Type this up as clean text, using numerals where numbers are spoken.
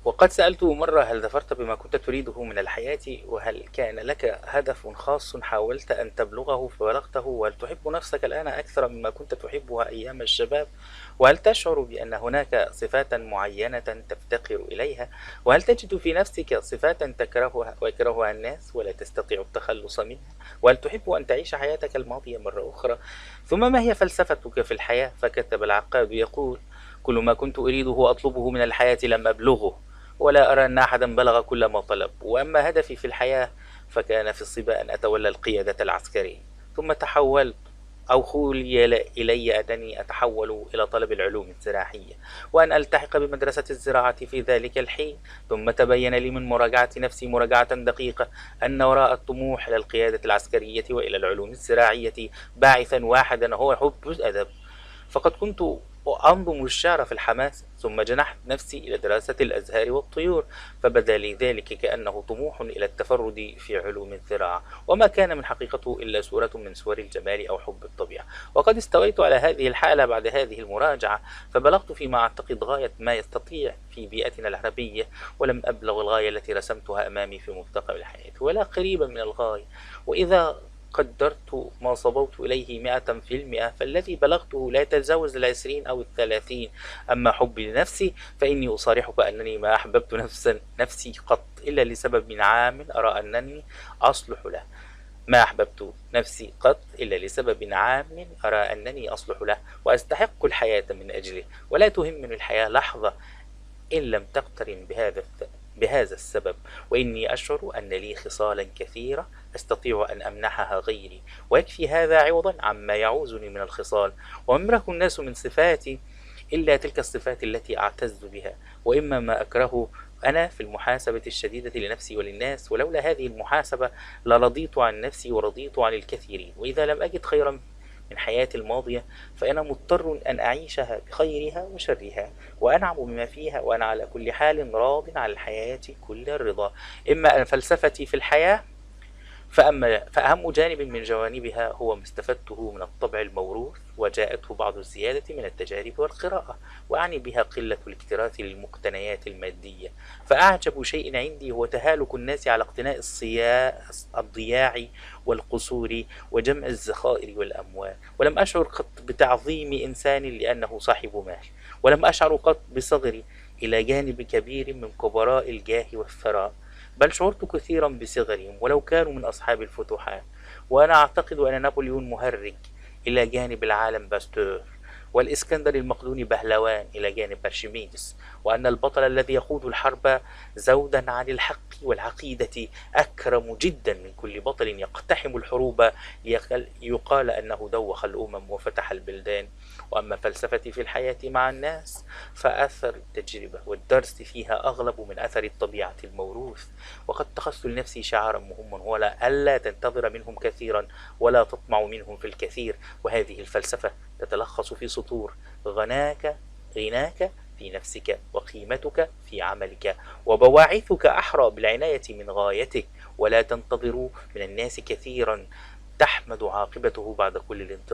وقد سألت مرة: هل ظفرت بما كنت تريده من الحياة؟ وهل كان لك هدف خاص حاولت أن تبلغه فبلغته؟ وهل تحب نفسك الآن أكثر مما كنت تحبها أيام الشباب؟ وهل تشعر بأن هناك صفات معينة تفتقر إليها؟ وهل تجد في نفسك صفات تكرهها ويكرهها الناس ولا تستطيع التخلص منها؟ وهل تحب أن تعيش حياتك الماضية مرة أخرى؟ ثم ما هي فلسفتك في الحياة؟ فكتب العقاد يقول: كل ما كنت أريده أطلبه من الحياة لم أبلغه، ولا أرى أن أحدا بلغ كل ما طلب. وأما هدفي في الحياة فكان في الصبا أن أتولى القيادة العسكرية، ثم تحولت أو خولي إلي أنني أتحول إلى طلب العلوم الزراعية، وأن ألتحق بمدرسة الزراعة في ذلك الحين. ثم تبين لي من مراجعة نفسي مراجعة دقيقة أن وراء الطموح إلى القيادة العسكرية وإلى العلوم الزراعية باعثا واحدا هو حب الأدب. فقد كنت أنظم الشعر في الحماس، ثم جنحت نفسي إلى دراسة الأزهار والطيور، فبدا لي ذلك كأنه طموح إلى التفرد في علوم الزراعة، وما كان من حقيقته إلا صورة من صور الجمال أو حب الطبيعة. وقد استويت على هذه الحالة بعد هذه المراجعة، فبلغت فيما أعتقد غاية ما يستطيع في بيئتنا العربية، ولم أبلغ الغاية التي رسمتها أمامي في مستقبل الحياة، ولا قريبا من الغاية. وإذا قدرت ما صبوت إليه 100%، فالذي بلغته لا يتجاوز 20 أو 30. أما حبي لنفسي فإني أصارحك أنني ما أحببت نفسي قط إلا لسبب عام أرى أنني أصلح له. ما أحببت نفسي قط إلا لسبب عام أرى أنني أصلح له وأستحق الحياة من أجله، ولا تهمني الحياة لحظة إن لم تقترن بهذا السبب. وإني أشعر أن لي خصالا كثيرة أستطيع أن أمنحها غيري، ويكفي هذا عوضا عما يعوزني من الخصال. وما يملك الناس من صفاتي إلا تلك الصفات التي أعتز بها، وإما ما أكره أنا في المحاسبة الشديدة لنفسي وللناس. ولولا هذه المحاسبة لرضيت عن نفسي ورضيت عن الكثيرين. وإذا لم أجد خيرا من حياتي الماضية فأنا مضطر أن أعيشها بخيرها وشرها، وأنعم بما فيها، وأنا على كل حال راض عن الحياة كل الرضا. إما أن فلسفتي في الحياة فأهم جانب من جوانبها هو ما استفدته من الطبع الموروث، وجاءته بعض الزيادة من التجارب والقراءة، وأعني بها قلة الاكتراث للمقتنيات المادية. فأعجب شيء عندي هو تهالك الناس على اقتناء الضياع والقصور وجمع الذخائر والأموال. ولم أشعر قط بتعظيم إنسان لأنه صاحب مال، ولم أشعر قط بصغري إلى جانب كبير من كبراء الجاه والثراء، بل شعرت كثيرا بصغرهم ولو كانوا من أصحاب الفتوحات. وأنا أعتقد أن نابليون مهرج إلى جانب العالم باستور، والإسكندر المقدوني بهلوان إلى جانب أرشميدس، وأن البطل الذي يخوض الحرب زودا عن الحق والعقيدة أكرم جدا من كل بطل يقتحم الحروب يقال أنه دوخ الأمم وفتح البلدان. وأما فلسفتي في الحياة مع الناس فأثر التجربة والدرس فيها أغلب من أثر الطبيعة الموروث. وقد اتخذت لنفسي شعارا مهما هو ألا تنتظر منهم كثيرا ولا تطمع منهم في الكثير. وهذه الفلسفة تتلخص في سطور: غناك في نفسك، وقيمتك في عملك، وبواعثك أحرى بالعناية من غايتك. ولا تنتظروا من الناس كثيرا تحمد عاقبته بعد كل الانتظار.